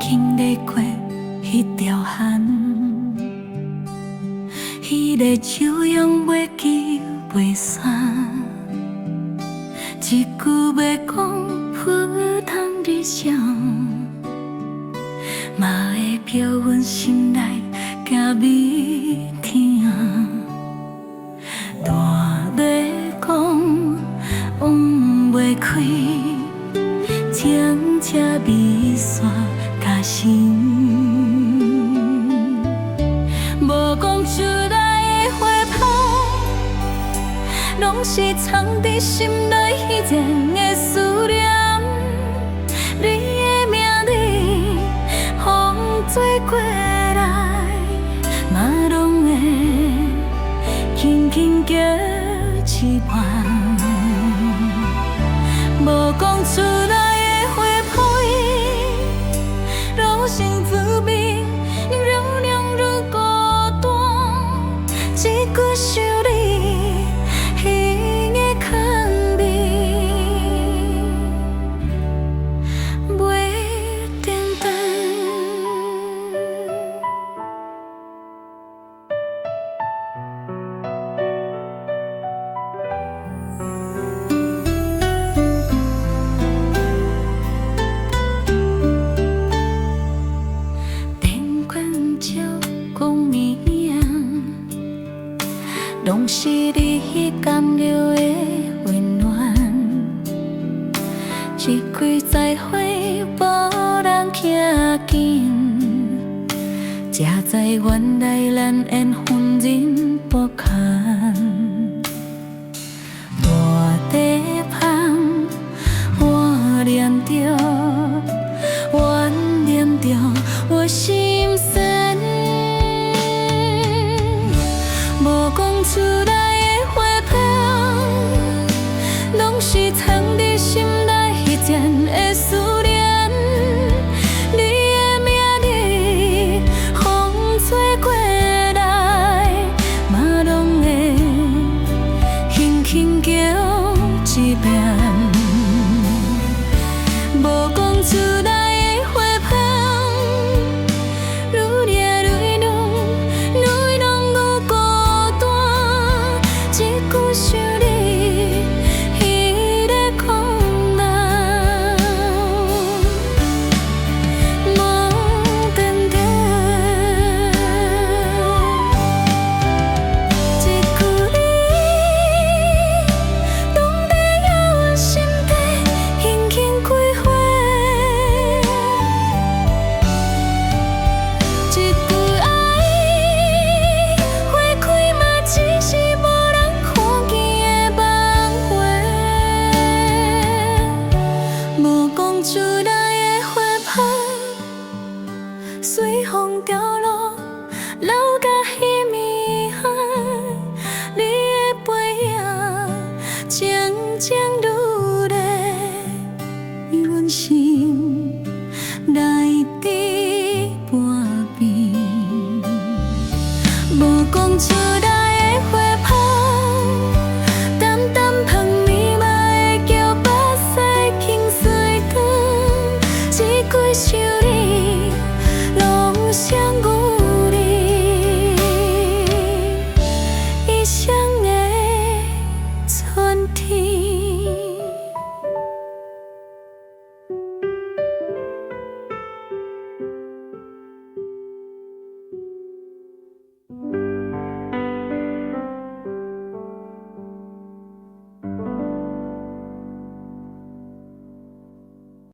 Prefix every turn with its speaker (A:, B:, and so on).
A: 经历过迄条痕，迄个笑容袂记袂散，一句要讲不通日常，嘛会飘阮心内甲美疼。大要讲往袂开，情这美线甲心，无讲出来的花香，拢是藏伫心内迄阵的思念。你的名字，风吹过来，嘛拢会轻轻叫一遍。无讲出来的花香，拢幸福面，愈酿愈孤单。一句想你，彼个空味袂简单。拢是你甘留的温暖，一句再会无人行近，才知原来咱缘分真不堪。大地旁，我念着，我念着，我心酸。无讲出来的花香，拢是藏伫心内迄阵的思念。你的名字，风吹过来，嘛拢会轻轻叫一遍。无讲出来的花香，愈掠愈浓，愈浓愈孤单。一句想你。